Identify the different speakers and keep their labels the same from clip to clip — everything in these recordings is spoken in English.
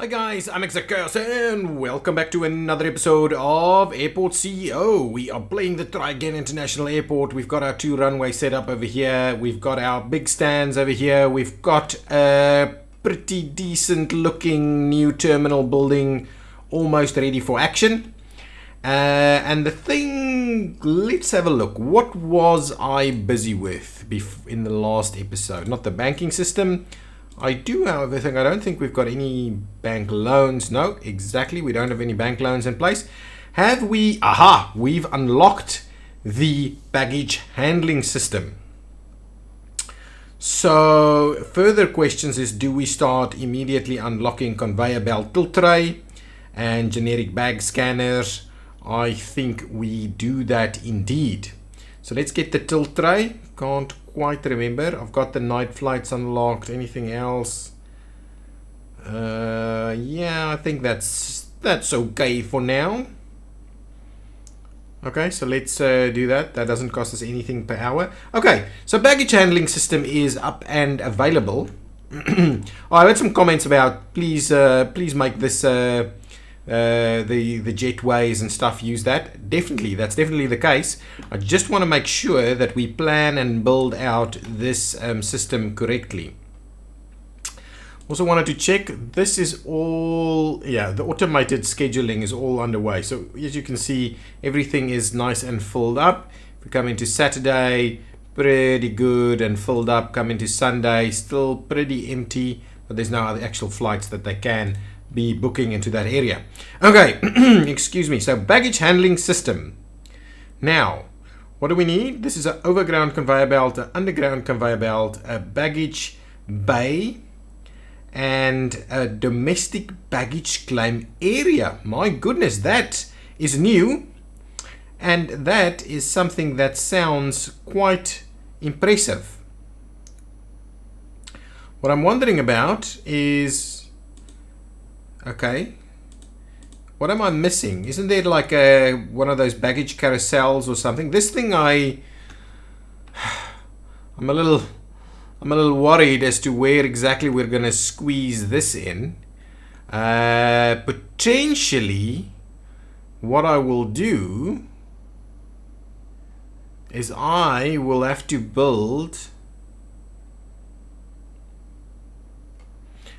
Speaker 1: Hi guys, I'm ExactChaos and welcome back to another episode of Airport CEO. We are playing the Try Again International Airport. We've got our two runways set up over here. We've got our big stands over here. We've got a pretty decent looking new terminal building almost ready for action. And the thing, let's have a look. What was I busy with in the last episode? Not the banking system. I do, however, I don't think we've got any bank loans. No, exactly. We don't have any bank loans in place. Have we? Aha! We've unlocked the baggage handling system. So, further questions is, do we start immediately unlocking conveyor belt tilt tray and generic bag scanners? I think we do that indeed. So let's get the tilt tray. Can't quite remember. I've got the night flights unlocked. Anything else? Yeah, I think that's okay for now. Okay, so let's do that. That doesn't cost us anything per hour. Okay, so baggage handling system is up and available. I had some comments about please make this the jetways and stuff use that. Definitely, that's definitely the case. I just want to make sure that we plan and build out this system correctly. Also wanted to check, this is all, yeah, the automated scheduling is all underway. So as you can see, everything is nice and filled up. If we come into Saturday, pretty good and filled up. Come into Sunday, still pretty empty, but there's no other actual flights that they can be booking into that area. Okay, excuse me. So baggage handling system. Now, what do we need? This is an overground conveyor belt, an underground conveyor belt, a baggage bay, and a domestic baggage claim area. My goodness, that is new, and that is something that sounds quite impressive. What I'm wondering about is, okay, what am I missing? Isn't there like one of those baggage carousels or something? This thing, I'm a little worried as to where exactly we're gonna squeeze this in. Potentially, what I will do is I will have to build.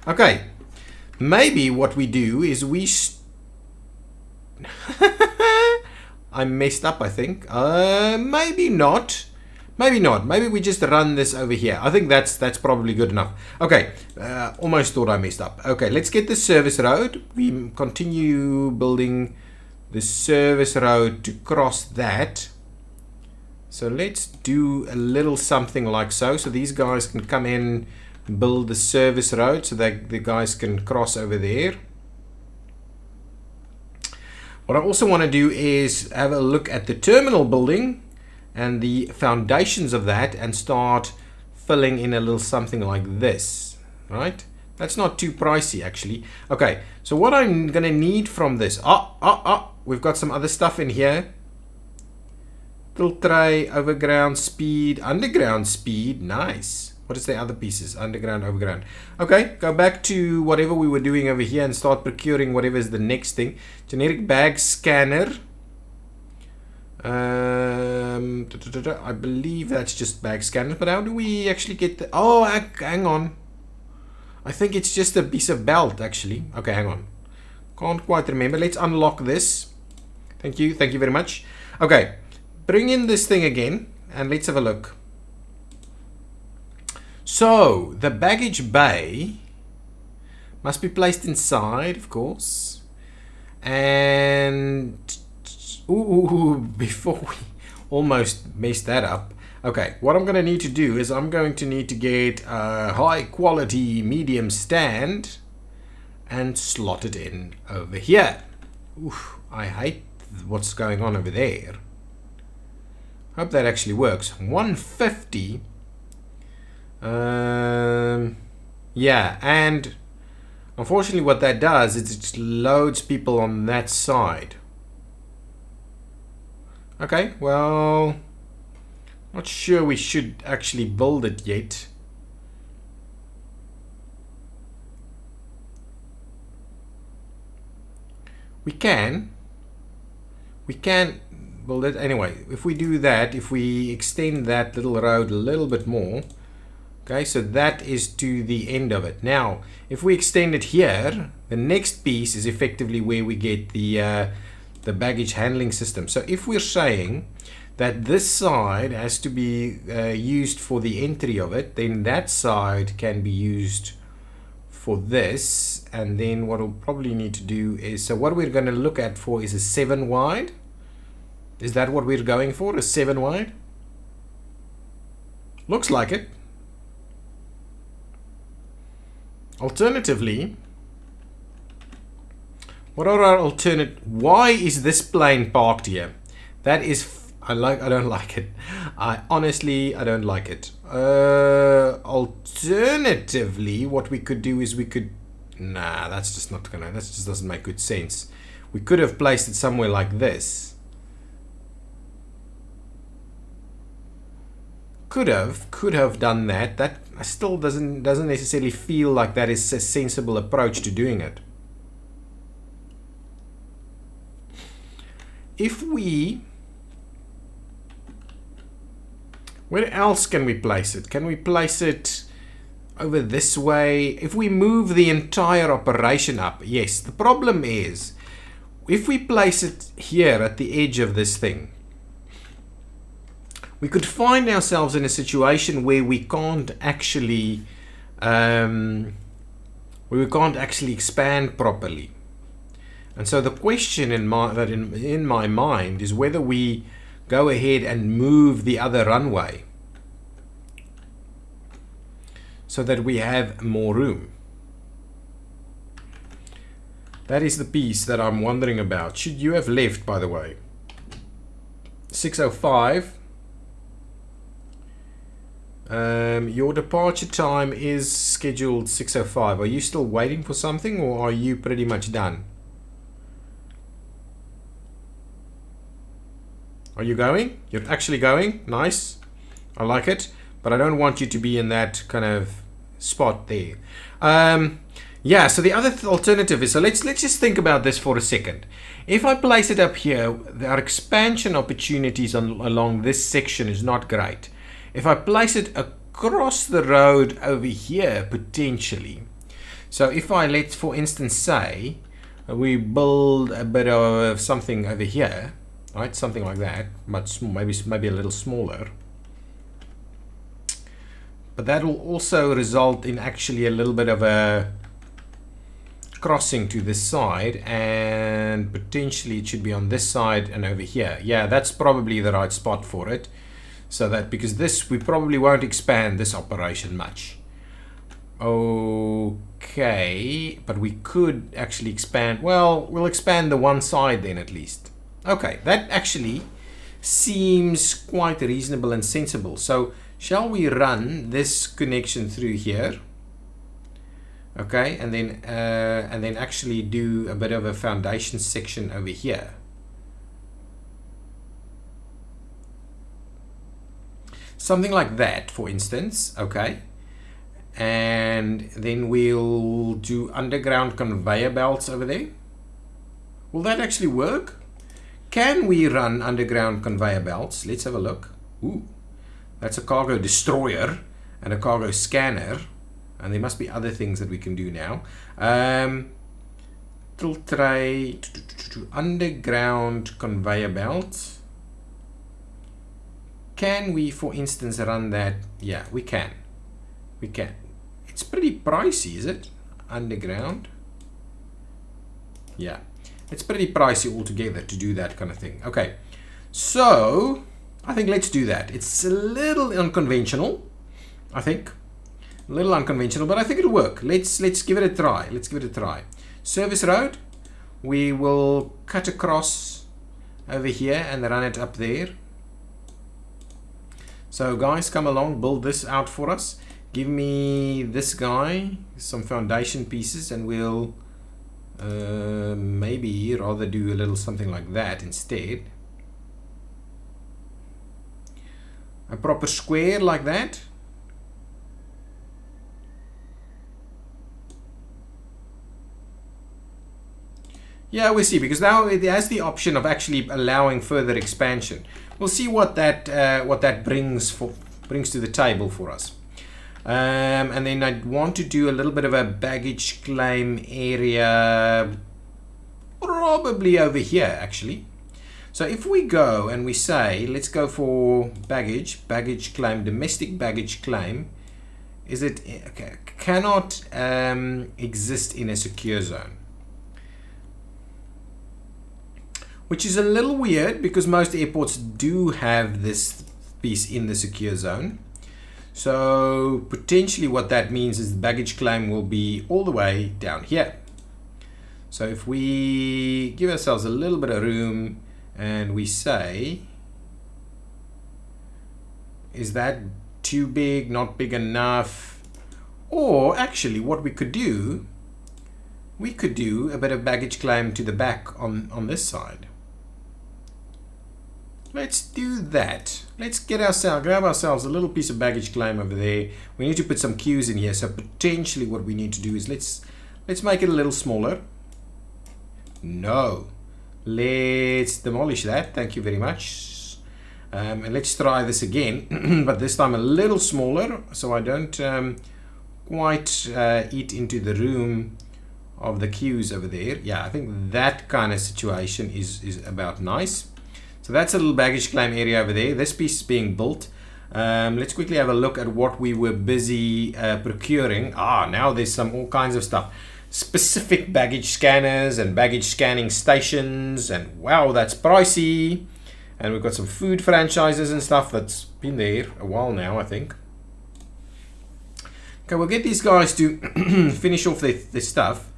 Speaker 1: Okay. Maybe what we do is I messed up, I think. Maybe not. Maybe not. Maybe we just run this over here. I think that's probably good enough. Okay. Almost thought I messed up. Okay, let's get the service road. We continue building the service road to cross that. So let's do a little something like so. So these guys can come in, build the service road so that the guys can cross over there. What I also want to do is have a look at the terminal building and the foundations of that and start filling in a little something like this, right? That's not too pricey actually. Okay, so what I'm gonna need from this, we've got some other stuff in here. Tilt tray, overground speed, underground speed, nice. What is the other pieces? Underground, overground. Okay, go back to whatever we were doing over here and start procuring whatever is the next thing. Generic bag scanner. I believe that's just bag scanner. But how do we actually get the... Oh, hang on. I think it's just a piece of belt, actually. Okay, hang on. Can't quite remember. Let's unlock this. Thank you. Thank you very much. Okay, bring in this thing again and let's have a look. So, the baggage bay must be placed inside, of course. And, before we almost messed that up. Okay, what I'm going to need to do is I'm going to need to get a high quality medium stand and slot it in over here. Oof, I hate what's going on over there. Hope that actually works. 150. Yeah, and unfortunately what that does is it loads people on that side. Okay, well, not sure we should actually build it yet. we can build it anyway. If we do that, if we extend that little road a little bit more, okay, so that is to the end of it. Now if we extend it here, the next piece is effectively where we get the baggage handling system. So if we're saying that this side has to be used for the entry of it, then that side can be used for this. And then what we'll probably need to do is, so what we're going to look at for is a 7 wide. Is that what we're going for, a 7 wide? Looks like it. Alternatively, what are our alternate? Why is this plane parked here? That is, I don't like it. I don't like it. Alternatively, what we could do is we could, nah, that's just not gonna, that just doesn't make good sense. We could have placed it somewhere like this. Could have done that. That still doesn't necessarily feel like that is a sensible approach to doing it. If we, where else can we place it? Can we place it over this way? If we move the entire operation up, yes. The problem is, if we place it here at the edge of this thing, we could find ourselves in a situation where we can't actually expand properly. And so the question in my mind is whether we go ahead and move the other runway so that we have more room. That is the piece that I'm wondering about. Should you have left, by the way? 6:05. Your departure time is scheduled 6:05. Are you still waiting for something, or are you pretty much done? Are you going? You're actually going? Nice. I like it. But I don't want you to be in that kind of spot there. Yeah, so the other alternative is, so let's just think about this for a second. If I place it up here, our expansion opportunities along this section is not great. If I place it across the road over here, potentially. So if I, let's for instance say, we build a bit of something over here, right? Something like that, much maybe a little smaller. But that will also result in actually a little bit of a crossing to this side, and potentially it should be on this side and over here. Yeah, that's probably the right spot for it. So that, because this, we probably won't expand this operation much. Okay, but we could actually expand, well, we'll expand the one side then at least. Okay, that actually seems quite reasonable and sensible. So shall we run this connection through here? Okay, and then actually do a bit of a foundation section over here. Something like that, for instance, okay. And then we'll do underground conveyor belts over there. Will that actually work? Can we run underground conveyor belts? Let's have a look. Ooh, that's a cargo destroyer and a cargo scanner. And there must be other things that we can do now. Try underground conveyor belts. Can we, for instance, run that? Yeah, we can. We can. It's pretty pricey, is it? Underground. Yeah, it's pretty pricey altogether to do that kind of thing. Okay, so I think let's do that. It's a little unconventional, I think. A little unconventional, but I think it'll work. Let's give it a try. Let's give it a try. Service road. We will cut across over here and run it up there. So guys, come along, build this out for us. Give me this guy, some foundation pieces, and we'll maybe rather do a little something like that instead. A proper square like that. Yeah, we'll see, because now it has the option of actually allowing further expansion. We'll see what that brings to the table for us. And then I want to do a little bit of a baggage claim area, probably over here actually. So if we go and we say, let's go for baggage claim, domestic baggage claim, is it okay, cannot exist in a secure zone. Which is a little weird because most airports do have this piece in the secure zone. So potentially what that means is the baggage claim will be all the way down here. So if we give ourselves a little bit of room and we say, is that too big, not big enough? Or actually what we could do a bit of baggage claim to the back on this side. Let's do that. Let's grab ourselves a little piece of baggage claim over there. We need to put some queues in here. So potentially what we need to do is let's make it a little smaller. No. Let's demolish that. Thank you very much. And let's try this again, but this time a little smaller, so I don't quite eat into the room of the queues over there. Yeah, I think that kind of situation is about nice. So that's a little baggage claim area over there. This piece is being built. Let's quickly have a look at what we were busy procuring. Now there's all kinds of stuff. Specific baggage scanners and baggage scanning stations, and wow, that's pricey. And we've got some food franchises and stuff that's been there a while now, I think. Okay, we'll get these guys to finish off their stuff.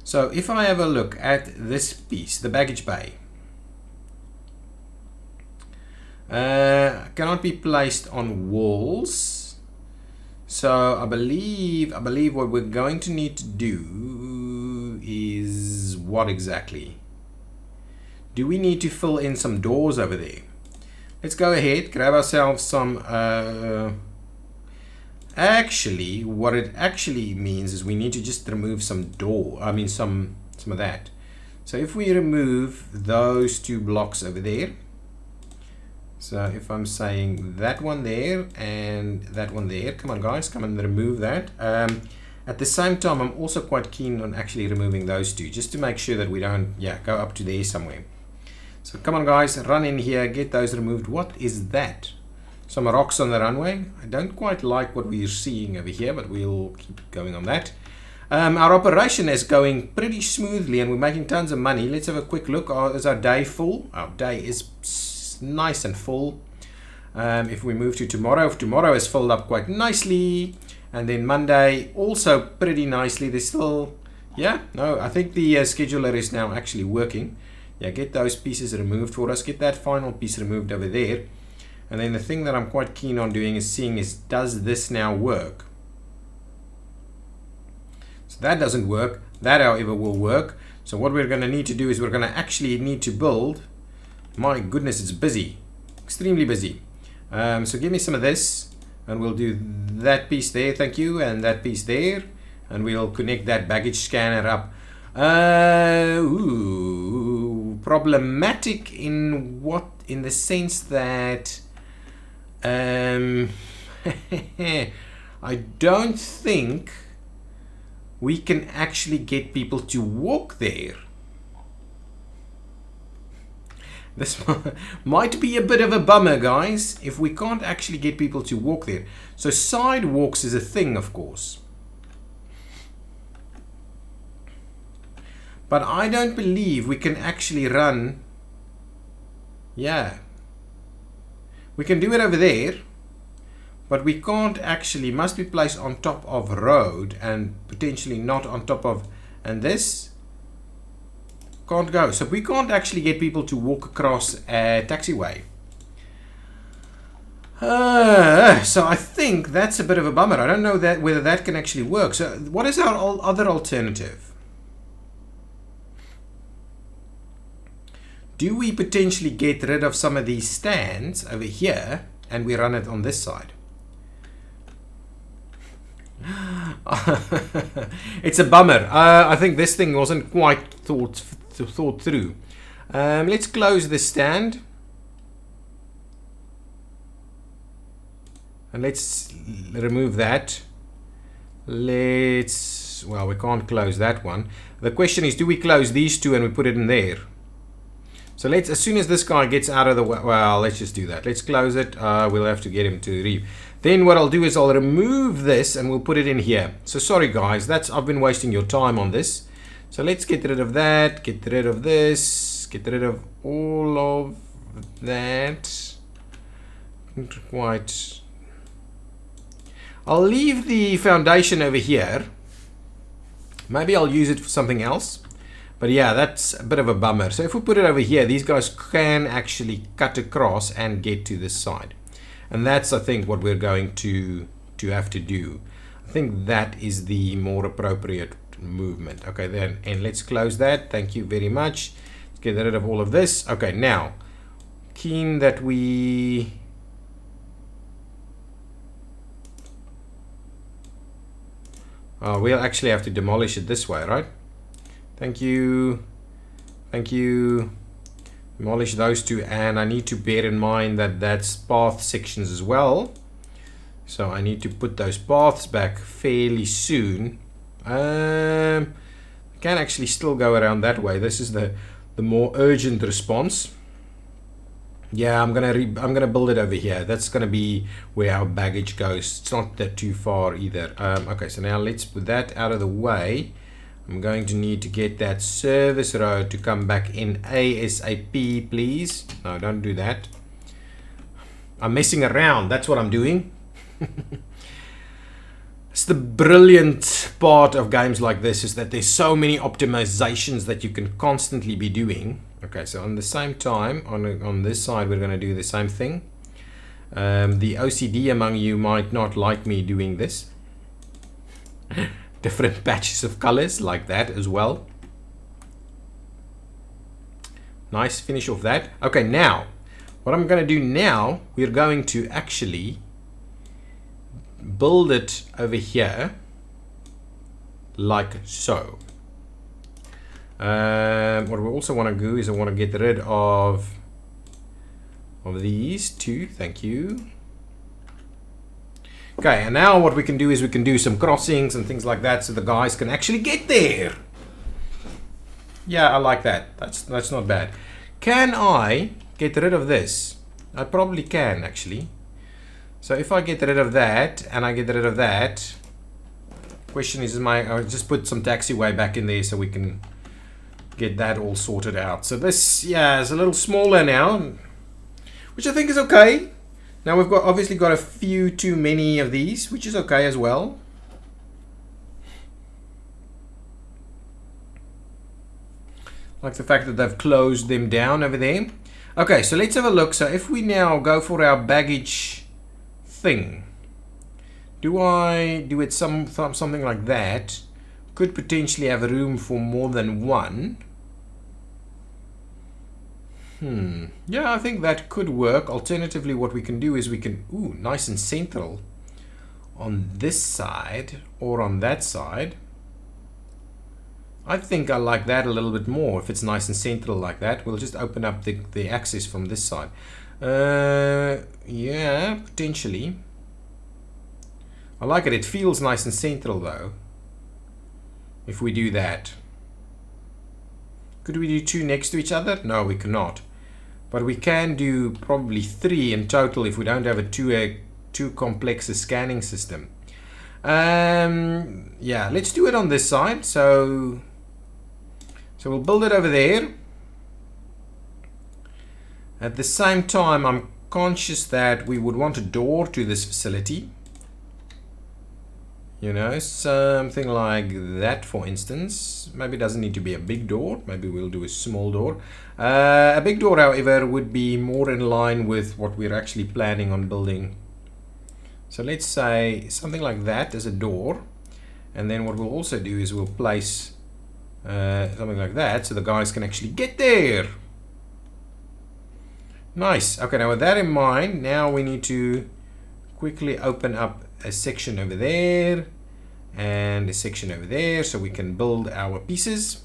Speaker 1: So if I have a look at this piece, the baggage bay, cannot be placed on walls. So I believe what we're going to need to do is what exactly? Do we need to fill in some doors over there? Let's go ahead, grab ourselves some actually what it actually means is we need to just remove some some of that. So if we remove those two blocks over there, so if I'm saying that one there and that one there, come on guys, come and remove that. At the same time, I'm also quite keen on actually removing those two, just to make sure that we don't go up to there somewhere. So come on guys, run in here, get those removed. What is that? Some rocks on the runway. I don't quite like what we're seeing over here, but we'll keep going on that. Our operation is going pretty smoothly and we're making tons of money. Let's have a quick look. Is our day full? Our day is nice and full. If we move to tomorrow, tomorrow is filled up quite nicely, and then Monday also pretty nicely. There's still, I think the scheduler is now actually working. Get those pieces removed for us, get that final piece removed over there, and then the thing that I'm quite keen on doing is seeing does this now work? So that doesn't work. That however will work. So what we're going to need to do is we're going to actually need to build. My goodness, it's busy, extremely busy. So give me some of this and we'll do that piece there, thank you, and that piece there, and we'll connect that baggage scanner up. Problematic in the sense that I don't think we can actually get people to walk there. This might be a bit of a bummer, guys, if we can't actually get people to walk there. So sidewalks is a thing, of course. But I don't believe we can actually run. Yeah. We can do it over there. But we can't actually, must be placed on top of road and potentially not on top of, and this can't go. So we can't actually get people to walk across a taxiway. So I think that's a bit of a bummer. I don't know whether that can actually work. So what is our other alternative? Do we potentially get rid of some of these stands over here and we run it on this side? It's a bummer. I think this thing wasn't quite thought thought through. Let's close the stand. And let's remove that. Well, we can't close that one. The question is, do we close these two and we put it in there? So as soon as this guy gets out of the way, well, let's just do that. Let's close it. We'll have to get him to leave. Then what I'll do is I'll remove this and we'll put it in here. So sorry guys, I've been wasting your time on this. So let's get rid of that, get rid of this, get rid of all of that. Not quite. I'll leave the foundation over here. Maybe I'll use it for something else. But yeah, that's a bit of a bummer. So if we put it over here, these guys can actually cut across and get to this side. And that's, I think, what we're going to have to do. I think that is the more appropriate movement. Okay, then, and let's close that. Thank you very much. Let's get rid of all of this. Okay, now, keen that we... we'll actually have to demolish it this way, right? Thank you. Thank you. Demolish those two, and I need to bear in mind that that's path sections as well. So I need to put those paths back fairly soon. I can actually still go around that way. This is the more urgent response. Yeah, I'm gonna build it over here. That's gonna be where our baggage goes. It's not that too far either. Okay, so now let's put that out of the way. I'm going to need to get that service road to come back in ASAP, please. No, don't do that. I'm messing around. That's what I'm doing. It's the brilliant part of games like this, is that there's so many optimizations that you can constantly be doing. Okay, so on the same time, on this side, we're going to do the same thing. The OCD among you might not like me doing this. Different patches of colors like that as well. Nice, finish off that. Okay, now what I'm going to do now, we're going to actually build it over here like so. What we also want to do is I want to get rid of these two. Thank you. Okay, and now what we can do is we can do some crossings and things like that so the guys can actually get there. Yeah, I like that. That's not bad. Can I get rid of this? I probably can actually. So if I get rid of that and I get rid of that, question is, I'll just put some taxiway back in there so we can get that all sorted out. So this, yeah, is a little smaller now, which I think is okay. Now we've obviously got a few too many of these, which is okay as well. Like the fact that they've closed them down over there. Okay, so let's have a look. So if we now go for our baggage thing, do I do it something like that? Could potentially have room for more than one. Yeah, I think that could work. Alternatively, what we can do is we can, nice and central on this side or on that side. I think I like that a little bit more. If it's nice and central like that, we'll just open up the access from this side. Yeah, potentially. I like it. It feels nice and central though. If we do that. Could we do two next to each other? No, we cannot. But we can do probably three in total if we don't have a too complex a scanning system. Yeah, let's do it on this side. So we'll build it over there. At the same time, I'm conscious that we would want a door to this facility. You know, something like that, for instance. Maybe it doesn't need to be a big door. Maybe we'll do a small door. A big door, however, would be more in line with what we're actually planning on building. So let's say something like that as a door. And then what we'll also do is we'll place something like that so the guys can actually get there. Nice. Okay, now with that in mind, now we need to quickly open up a section over there and a section over there so we can build our pieces.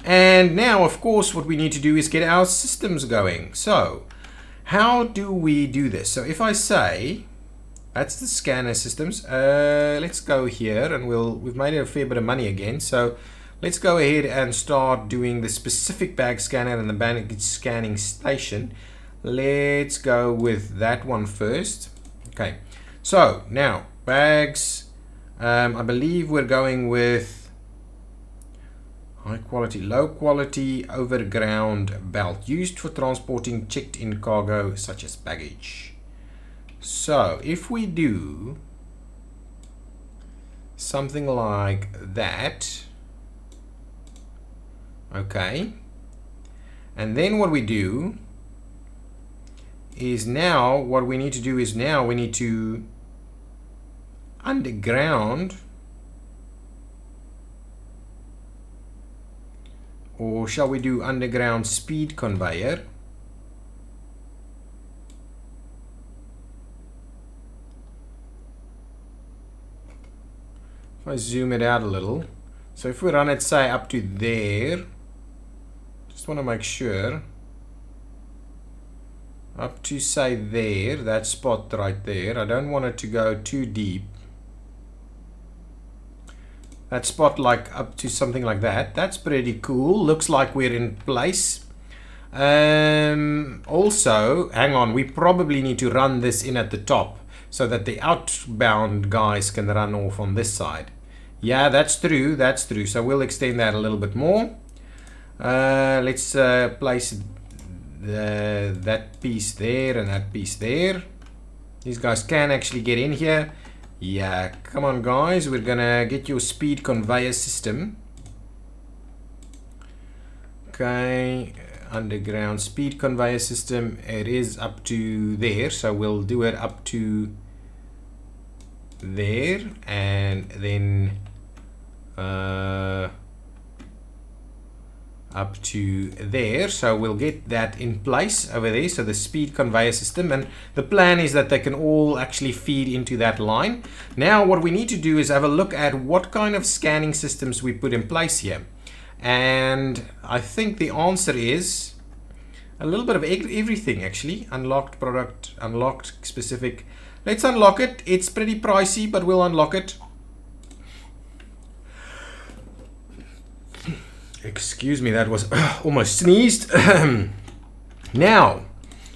Speaker 1: And now, of course, what we need to do is get our systems going. So how do we do this? So if I say, that's the scanner systems. Let's go here, and we've made a fair bit of money again. So let's go ahead and start doing the specific bag scanner and the baggage scanning station. Let's go with that one first. Okay, so now bags, I believe we're going with high quality, low quality overground belt used for transporting checked in cargo such as baggage. So if we do something like that, okay, and then what we do is now what we need to do is now we need to underground, or shall we do underground speed conveyor? If I zoom it out a little, so if we run it say up to there, just want to make sure, up to say there, that spot right there. I don't want it to go too deep. That spot like up to something like that. That's pretty cool. Looks like we're in place. Also, hang on, we probably need to run this in at the top so that the outbound guys can run off on this side. Yeah, that's true, that's true. So we'll extend that a little bit more. Let's place that piece there and that piece there. These guys can actually get in here. Yeah, come on guys, we're gonna get your speed conveyor system. Okay, underground speed conveyor system, it is up to there, so we'll do it up to there, and then up to there. So we'll get that in place over there, so the speed conveyor system, and the plan is that they can all actually feed into that line. Now what we need to do is have a look at what kind of scanning systems we put in place here, and I think the answer is a little bit of everything actually. Unlocked product, unlocked specific. Let's unlock it. It's pretty pricey, but we'll unlock it. Excuse me, that was almost sneezed. Now,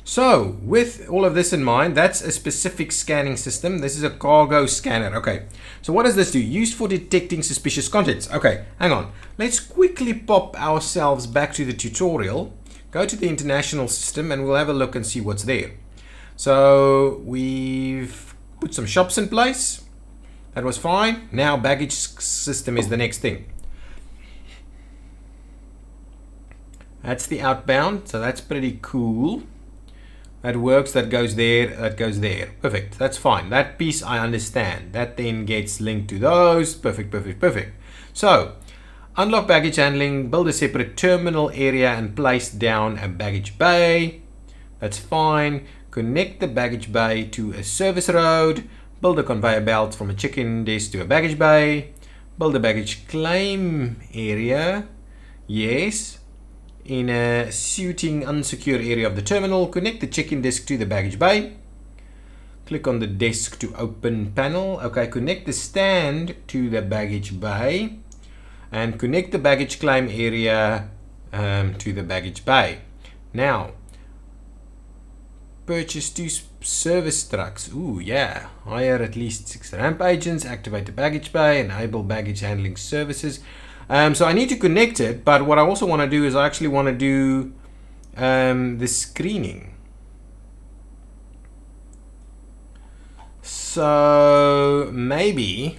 Speaker 1: so with all of this in mind, that's a specific scanning system. This is a cargo scanner. Okay, so what does this do? Used for detecting suspicious contents. Okay, hang on. Let's quickly pop ourselves back to the tutorial, go to the international system, and we'll have a look and see what's there. So we've put some shops in place. That was fine. Now baggage system is the next thing. That's the outbound, so that's pretty cool. That works, that goes there, that goes there. Perfect, that's fine. That piece I understand. That then gets linked to those. Perfect, perfect, perfect. So, unlock baggage handling, build a separate terminal area and place down a baggage bay. That's fine. Connect the baggage bay to a service road. Build a conveyor belt from a check-in desk to a baggage bay. Build a baggage claim area. Yes. In a suiting unsecure area of the terminal, connect the check-in desk to the baggage bay. Click on the desk to open panel. Okay, connect the stand to the baggage bay and connect the baggage claim area to the baggage bay. Now, purchase 2 service trucks. Ooh, yeah. Hire at least 6 ramp agents, activate the baggage bay, enable baggage handling services. So I need to connect it, but what I also want to do is I actually want to do the screening. So maybe,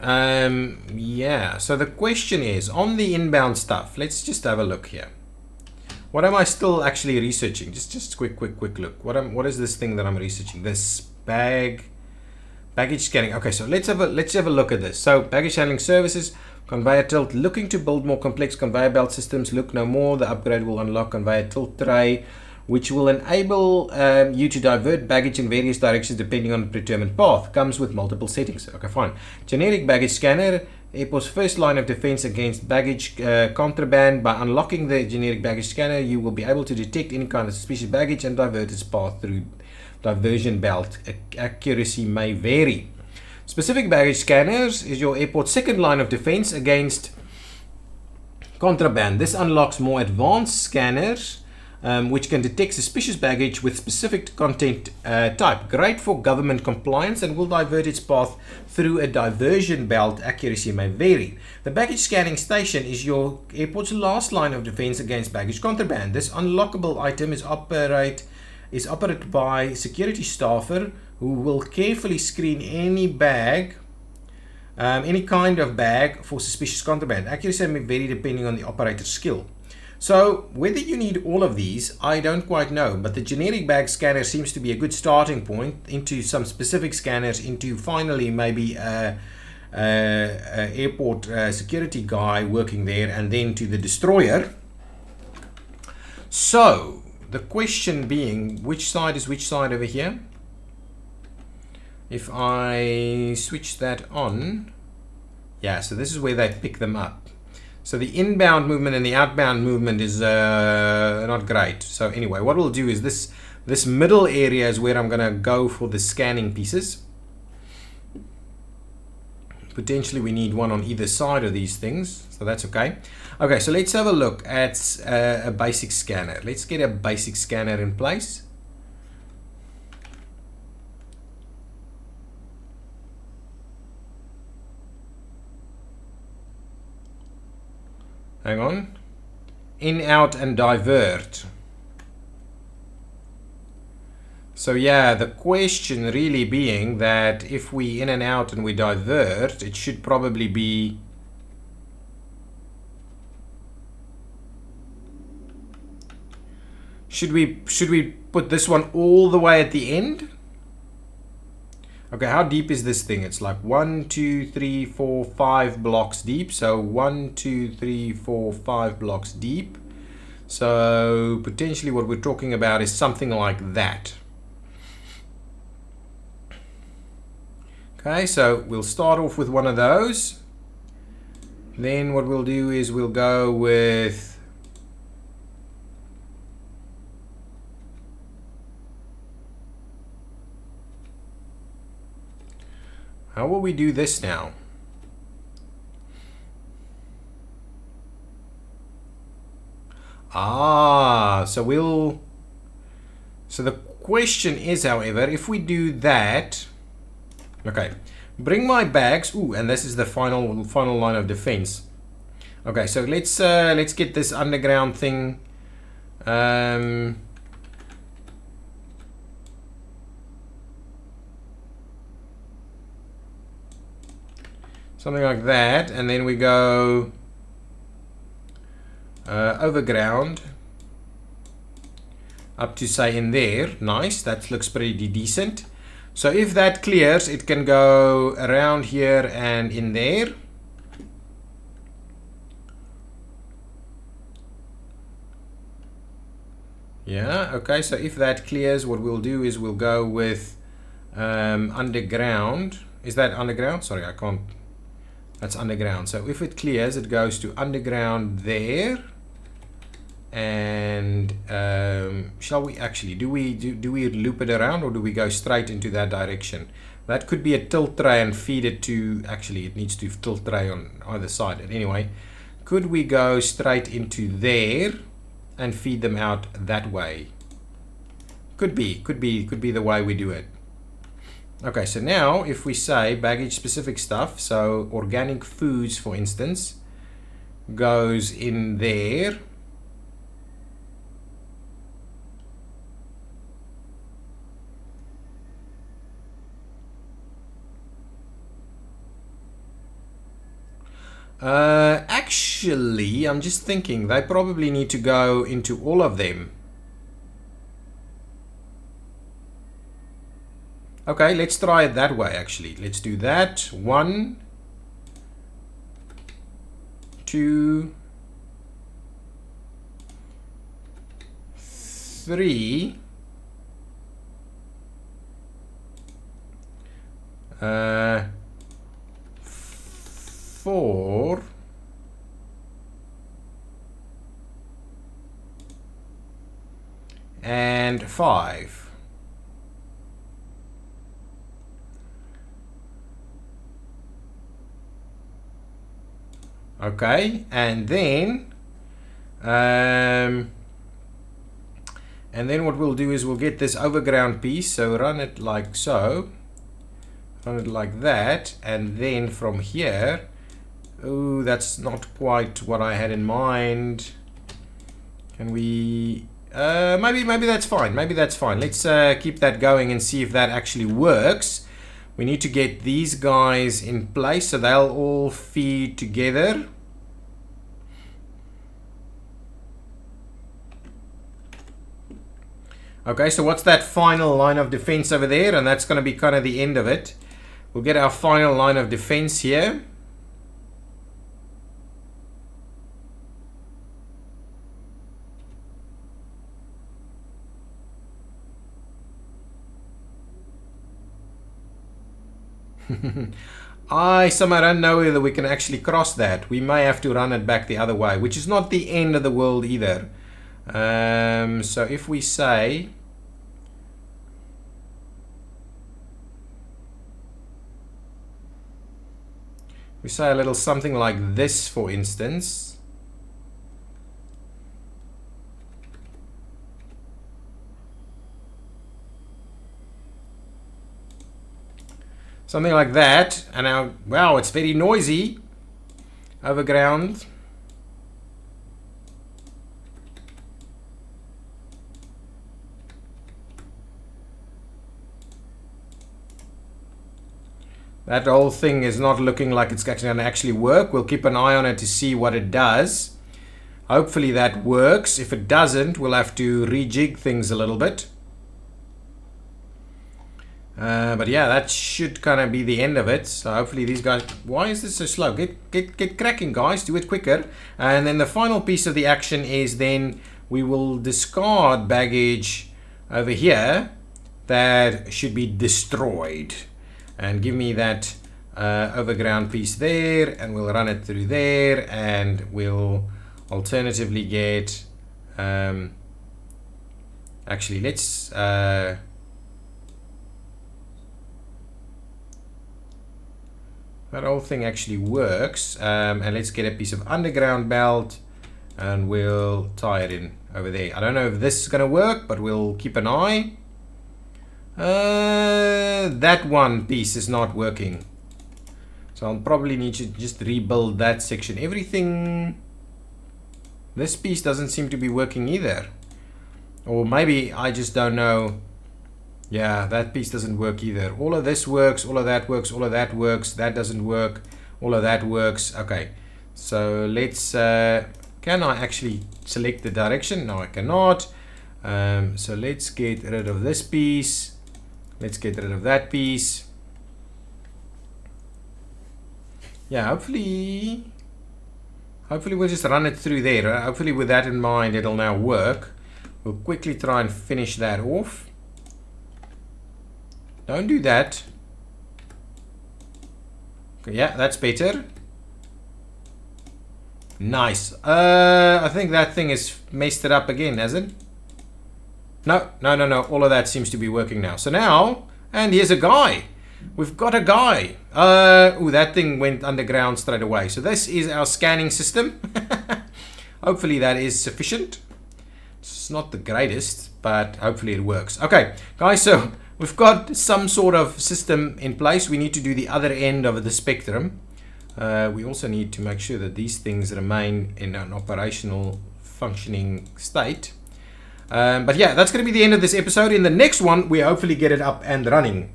Speaker 1: yeah. So the question is, on the inbound stuff, let's just have a look here. What am I still actually researching? Just quick look. What is this thing that I'm researching? This baggage scanning. Okay, so let's have a look at this. So baggage handling services. Conveyor tilt, looking to build more complex conveyor belt systems. Look no more. The upgrade will unlock conveyor tilt tray. which will enable you to divert baggage in various directions depending on the predetermined path. Comes with multiple settings. Okay, fine. Generic baggage scanner. Airport's first line of defense against baggage contraband. By unlocking the generic baggage scanner, you will be able to detect any kind of suspicious baggage and divert its path through diversion belt. Accuracy may vary. Specific baggage scanners is your airport's second line of defense against contraband. This unlocks more advanced scanners which can detect suspicious baggage with specific content type. Great for government compliance and will divert its path through a diversion belt. Accuracy may vary. The baggage scanning station is your airport's last line of defense against baggage contraband. This unlockable item is operated by security staffer who will carefully screen any bag, any kind of bag for suspicious contraband. Accuracy may vary depending on the operator's skill. So whether you need all of these, I don't quite know, but the generic bag scanner seems to be a good starting point into some specific scanners, into finally maybe a airport security guy working there, and then to the destroyer. So the question being, which side is which side over here? If I switch that on, yeah, so this is where they pick them up. So the inbound movement and the outbound movement is not great. So anyway, what we'll do is this middle area is where I'm going to go for the scanning pieces. Potentially we need one on either side of these things, so that's okay. Okay, so let's have a look at a basic scanner. Let's get a basic scanner in place. Hang on. In, out, and divert. So yeah, the question really being that if we in and out and we divert, it should probably be should we put this one all the way at the end? Okay, how deep is this thing? It's like 1, 2, 3, 4, 5 blocks deep. So 1, 2, 3, 4, 5 blocks deep. So potentially what we're talking about is something like that. Okay, so we'll start off with one of those. Then what we'll do is we'll go with how will we do this now? So the question is, however, if we do that, okay, bring my bags. Ooh, and this is the final line of defense. Okay, so let's get this underground thing. Something like that, and then we go overground up to say in there. Nice, that looks pretty decent. So if that clears, it can go around here and in there. Yeah, okay, so if that clears, what we'll do is we'll go with underground. Is that underground? Sorry, I can't. That's underground. So if it clears, it goes to underground there. And shall we actually do we loop it around, or do we go straight into that direction? That could be a tilt tray and feed it to, actually it needs to tilt tray on either side. But anyway, could we go straight into there and feed them out that way? Could be the way we do it. Okay, so now if we say baggage specific stuff, so organic foods for instance goes in there. Actually, I'm just thinking they probably need to go into all of them. Okay, let's try it that way actually. Let's do that. 1, 2, 3, 4, and 5. Okay, and then what we'll do is we'll get this overground piece, so run it like so, run it like that, and then from here, oh, that's not quite what I had in mind. Can we maybe that's fine, let's keep that going and see if that actually works. We need to get these guys in place so they'll all feed together. Okay, so what's that final line of defense over there? And that's going to be kind of the end of it. We'll get our final line of defense here. I somehow don't know whether we can actually cross that. We may have to run it back the other way, which is not the end of the world either. So if we say a little something like this, for instance. Something like that, and now, wow, it's very noisy. Overground. That whole thing is not looking like it's going to actually work. We'll keep an eye on it to see what it does. Hopefully that works. If it doesn't, we'll have to rejig things a little bit. But yeah, that should kind of be the end of it. So hopefully these guys... Why is this so slow? Get cracking, guys. Do it quicker. And then the final piece of the action is then we will discard baggage over here that should be destroyed. And give me that overground piece there. And we'll run it through there. And we'll alternatively get... actually, let's... that whole thing actually works, and let's get a piece of underground belt and we'll tie it in over there. I don't know if this is going to work, but we'll keep an eye. That one piece is not working, so I'll probably need to just rebuild that section. Everything, this piece doesn't seem to be working either, or maybe I just don't know. Yeah, that piece doesn't work either. All of this works, all of that works, all of that works. That doesn't work, all of that works. Okay, so let's, can I actually select the direction? No, I cannot. So let's get rid of this piece. Let's get rid of that piece. Yeah, hopefully we'll just run it through there. Hopefully with that in mind, it'll now work. We'll quickly try and finish that off. Don't do that. Okay, yeah, that's better. Nice. I think that thing has messed it up again, hasn't it? No. All of that seems to be working now. So now, and here's a guy. We've got a guy. Ooh, that thing went underground straight away. So this is our scanning system. Hopefully that is sufficient. It's not the greatest, but hopefully it works. Okay, guys, so we've got some sort of system in place. We need to do the other end of the spectrum. We also need to make sure that these things remain in an operational functioning state. But yeah, that's going to be the end of this episode. In the next one, we hopefully get it up and running.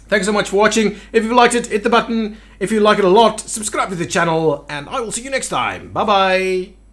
Speaker 1: Thanks so much for watching. If you liked it, hit the button. If you like it a lot, subscribe to the channel, and I will see you next time. Bye bye.